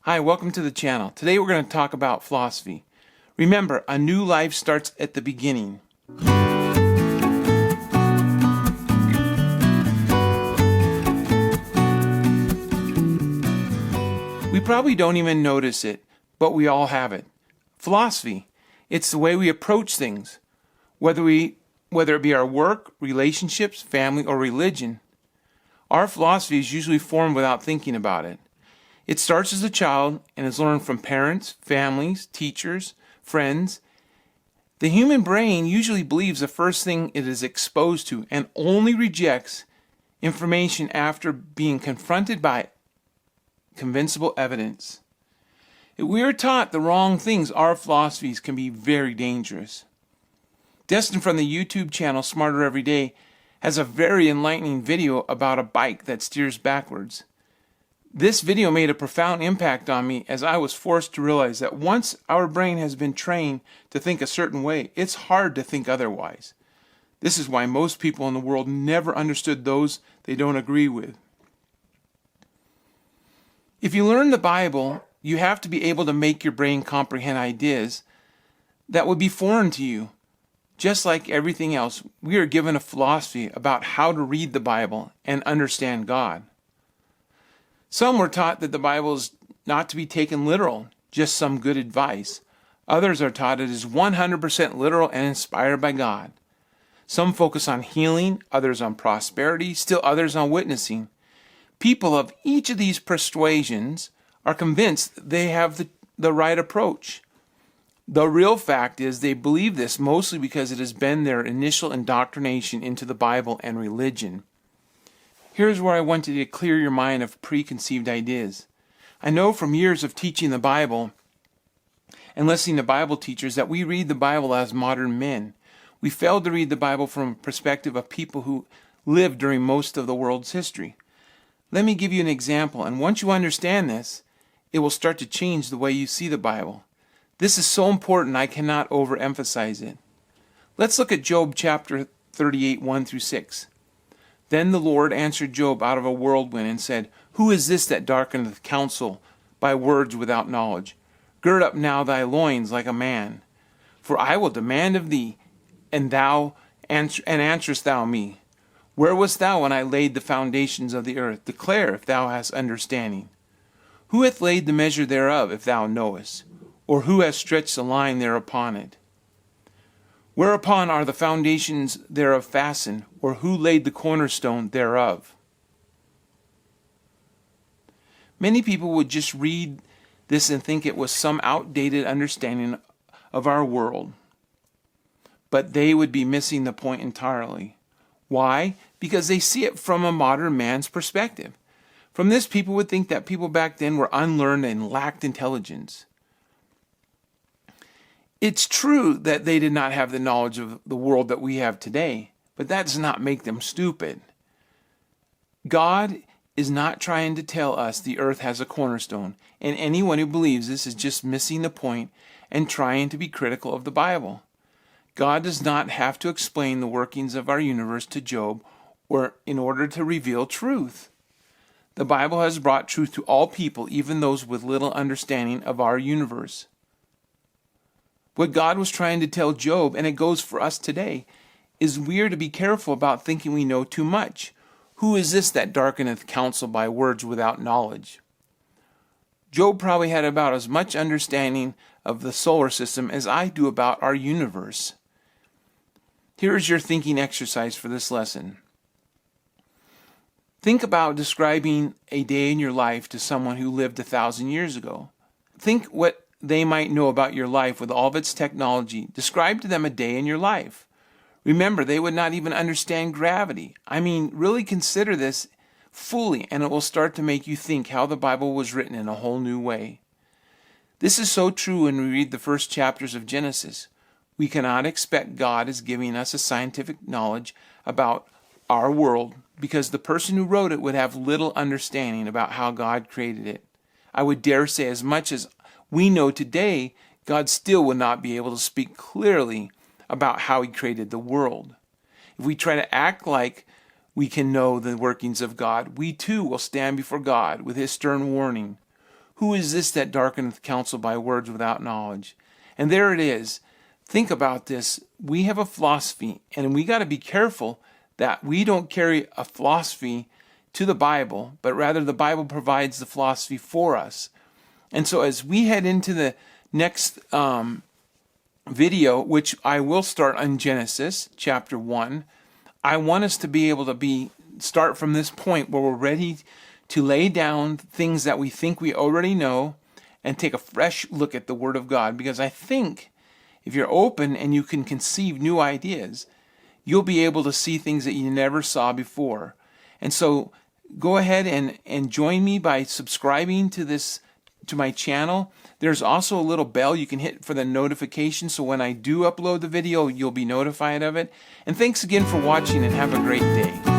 Hi, welcome to the channel. Today we're going to talk about philosophy. Remember, a new life starts at the beginning. We probably don't even notice it, but we all have it. Philosophy. It's the way we approach things, whether it be our work, relationships, family, or religion. Our philosophy is usually formed without thinking about it. It starts as a child and is learned from parents, families, teachers, friends. The human brain usually believes the first thing it is exposed to and only rejects information after being confronted by convincible evidence. If we are taught the wrong things, our philosophies can be very dangerous. Destin from the YouTube channel Smarter Every Day has a very enlightening video about a bike that steers backwards. This video made a profound impact on me as I was forced to realize that once our brain has been trained to think a certain way, it's hard to think otherwise. This is why most people in the world never understood those they don't agree with. If you learn the Bible, you have to be able to make your brain comprehend ideas that would be foreign to you. Just like everything else, we are given a philosophy about how to read the Bible and understand God. Some were taught that the Bible is not to be taken literal, just some good advice. Others are taught it is 100% literal and inspired by God. Some focus on healing, others on prosperity, still others on witnessing. People of each of these persuasions are convinced they have the right approach. The real fact is they believe this mostly because it has been their initial indoctrination into the Bible and religion. Here's where I want you to clear your mind of preconceived ideas. I know from years of teaching the Bible and listening to Bible teachers that we read the Bible as modern men. We failed to read the Bible from a perspective of people who lived during most of the world's history. Let me give you an example, and once you understand this, it will start to change the way you see the Bible. This is so important I cannot overemphasize it. Let's look at Job chapter 38, 1 through 6. Then the Lord answered Job out of a whirlwind and said, Who is this that darkeneth counsel by words without knowledge? Gird up now thy loins like a man. For I will demand of thee, and answerest thou me. Where wast thou when I laid the foundations of the earth? Declare if thou hast understanding. Who hath laid the measure thereof, if thou knowest? Or who hath stretched the line thereupon it? Whereupon are the foundations thereof fastened, or who laid the cornerstone thereof? Many people would just read this and think it was some outdated understanding of our world. But they would be missing the point entirely. Why? Because they see it from a modern man's perspective. From this, people would think that people back then were unlearned and lacked intelligence. It's true that they did not have the knowledge of the world that we have today, but that does not make them stupid. God is not trying to tell us the earth has a cornerstone, and anyone who believes this is just missing the point and trying to be critical of the Bible. God does not have to explain the workings of our universe to Job or in order to reveal truth. The Bible has brought truth to all people, even those with little understanding of our universe. What God was trying to tell Job, and it goes for us today, is we are to be careful about thinking we know too much. Who is this that darkeneth counsel by words without knowledge? Job probably had about as much understanding of the solar system as I do about our universe. Here is your thinking exercise for this lesson. Think about describing a day in your life to someone who lived 1,000 years ago. Think what they might know about your life with all of its technology. Describe to them a day in your life. Remember, they would not even understand gravity. Really consider this fully, and it will start to make you think how the Bible was written in a whole new way. This is so true when we read the first chapters of Genesis. We cannot expect God is giving us a scientific knowledge about our world because the person who wrote it would have little understanding about how God created it. I would dare say as much as we know today, God still would not be able to speak clearly about how he created the world. If we try to act like we can know the workings of God, we too will stand before God with his stern warning. Who is this that darkeneth counsel by words without knowledge? And there it is. Think about this. We have a philosophy, and we got to be careful that we don't carry a philosophy to the Bible, but rather the Bible provides the philosophy for us. And so as we head into the next video, which I will start on Genesis chapter 1, I want us to be able to start from this point where we're ready to lay down things that we think we already know and take a fresh look at the Word of God. Because I think if you're open and you can conceive new ideas, you'll be able to see things that you never saw before. And so go ahead and join me by subscribing to my channel. There's also a little bell you can hit for the notification, so when I do upload the video, you'll be notified of it. And thanks again for watching, and have a great day.